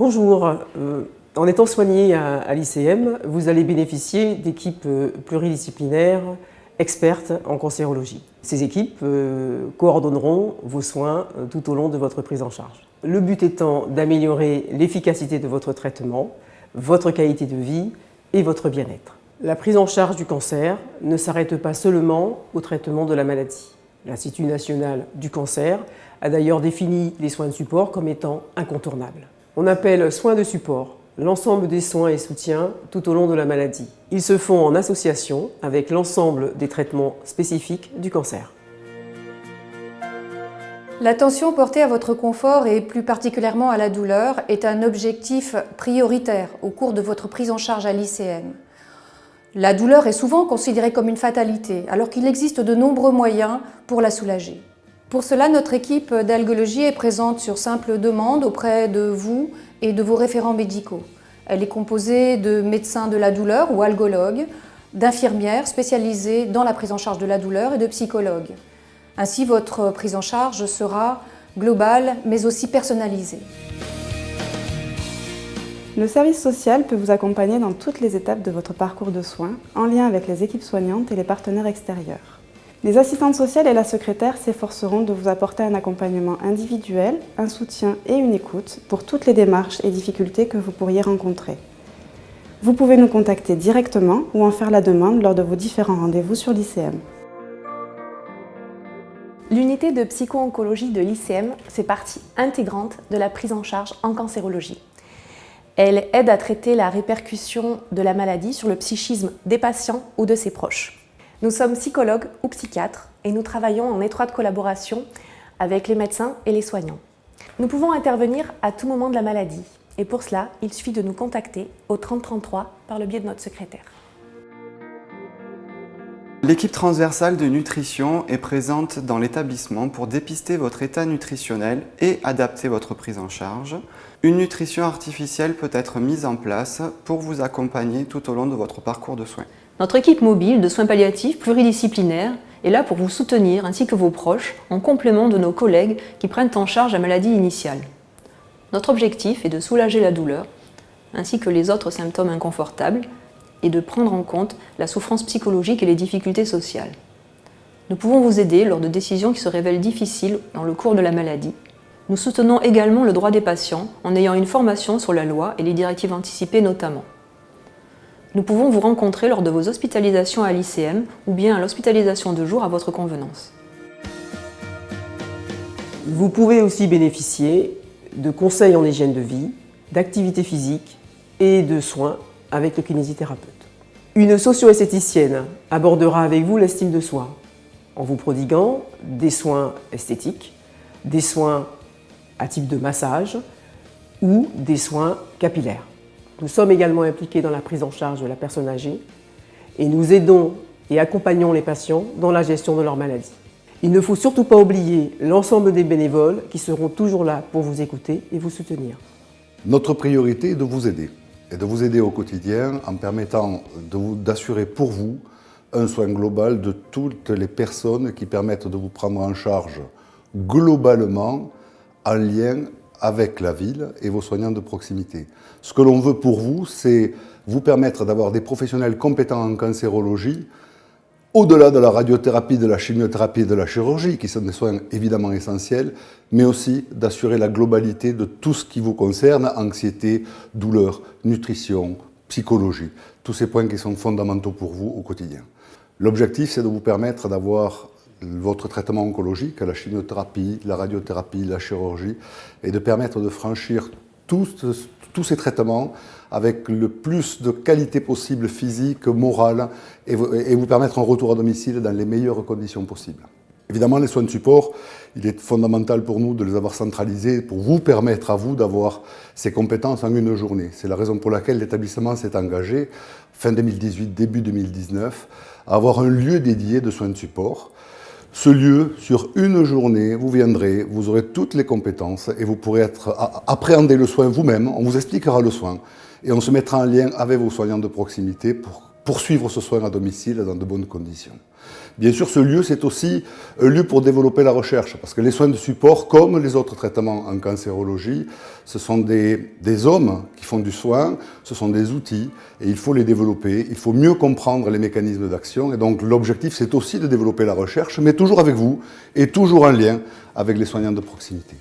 Bonjour, en étant soigné à l'ICM, vous allez bénéficier d'équipes pluridisciplinaires expertes en cancérologie. Ces équipes coordonneront vos soins tout au long de votre prise en charge. Le but étant d'améliorer l'efficacité de votre traitement, votre qualité de vie et votre bien-être. La prise en charge du cancer ne s'arrête pas seulement au traitement de la maladie. L'Institut national du cancer a d'ailleurs défini les soins de support comme étant incontournables. On appelle soins de support l'ensemble des soins et soutiens tout au long de la maladie. Ils se font en association avec l'ensemble des traitements spécifiques du cancer. L'attention portée à votre confort et plus particulièrement à la douleur est un objectif prioritaire au cours de votre prise en charge à l'ICM. La douleur est souvent considérée comme une fatalité, alors qu'il existe de nombreux moyens pour la soulager. Pour cela, notre équipe d'algologie est présente sur simple demande auprès de vous et de vos référents médicaux. Elle est composée de médecins de la douleur ou algologues, d'infirmières spécialisées dans la prise en charge de la douleur et de psychologues. Ainsi, votre prise en charge sera globale mais aussi personnalisée. Le service social peut vous accompagner dans toutes les étapes de votre parcours de soins, en lien avec les équipes soignantes et les partenaires extérieurs. Les assistantes sociales et la secrétaire s'efforceront de vous apporter un accompagnement individuel, un soutien et une écoute pour toutes les démarches et difficultés que vous pourriez rencontrer. Vous pouvez nous contacter directement ou en faire la demande lors de vos différents rendez-vous sur l'ICM. L'unité de psycho-oncologie de l'ICM fait partie intégrante de la prise en charge en cancérologie. Elle aide à traiter la répercussion de la maladie sur le psychisme des patients ou de ses proches. Nous sommes psychologues ou psychiatres et nous travaillons en étroite collaboration avec les médecins et les soignants. Nous pouvons intervenir à tout moment de la maladie et pour cela, il suffit de nous contacter au 30 33 par le biais de notre secrétaire. L'équipe transversale de nutrition est présente dans l'établissement pour dépister votre état nutritionnel et adapter votre prise en charge. Une nutrition artificielle peut être mise en place pour vous accompagner tout au long de votre parcours de soins. Notre équipe mobile de soins palliatifs pluridisciplinaires est là pour vous soutenir ainsi que vos proches en complément de nos collègues qui prennent en charge la maladie initiale. Notre objectif est de soulager la douleur ainsi que les autres symptômes inconfortables et de prendre en compte la souffrance psychologique et les difficultés sociales. Nous pouvons vous aider lors de décisions qui se révèlent difficiles dans le cours de la maladie. Nous soutenons également le droit des patients en ayant une formation sur la loi et les directives anticipées notamment. Nous pouvons vous rencontrer lors de vos hospitalisations à l'ICM ou bien à l'hospitalisation de jour à votre convenance. Vous pouvez aussi bénéficier de conseils en hygiène de vie, d'activité physique et de soins avec le kinésithérapeute. Une socio-esthéticienne abordera avec vous l'estime de soi en vous prodiguant des soins esthétiques, des soins à type de massage ou des soins capillaires. Nous sommes également impliqués dans la prise en charge de la personne âgée et nous aidons et accompagnons les patients dans la gestion de leur maladie. Il ne faut surtout pas oublier l'ensemble des bénévoles qui seront toujours là pour vous écouter et vous soutenir. Notre priorité est de vous aider et de vous aider au quotidien en permettant d'assurer pour vous un soin global de toutes les personnes qui permettent de vous prendre en charge globalement en lien avec la ville et vos soignants de proximité. Ce que l'on veut pour vous, c'est vous permettre d'avoir des professionnels compétents en cancérologie, au-delà de la radiothérapie, de la chimiothérapie et de la chirurgie, qui sont des soins évidemment essentiels, mais aussi d'assurer la globalité de tout ce qui vous concerne, anxiété, douleur, nutrition, psychologie, tous ces points qui sont fondamentaux pour vous au quotidien. L'objectif, c'est de vous permettre d'avoir votre traitement oncologique, la chimiothérapie, la radiothérapie, la chirurgie, et de permettre de franchir tous ces traitements avec le plus de qualité possible physique, morale, et vous permettre un retour à domicile dans les meilleures conditions possibles. Évidemment, les soins de support, il est fondamental pour nous de les avoir centralisés pour vous permettre à vous d'avoir ces compétences en une journée. C'est la raison pour laquelle l'établissement s'est engagé, fin 2018, début 2019, à avoir un lieu dédié de soins de support. Ce lieu, sur une journée, vous viendrez, vous aurez toutes les compétences et vous pourrez appréhender le soin vous-même, on vous expliquera le soin et on se mettra en lien avec vos soignants de proximité pour poursuivre ce soin à domicile dans de bonnes conditions. Bien sûr, ce lieu, c'est aussi un lieu pour développer la recherche, parce que les soins de support, comme les autres traitements en cancérologie, ce sont des hommes qui font du soin, ce sont des outils, et il faut les développer, il faut mieux comprendre les mécanismes d'action, et donc l'objectif, c'est aussi de développer la recherche, mais toujours avec vous, et toujours en lien avec les soignants de proximité.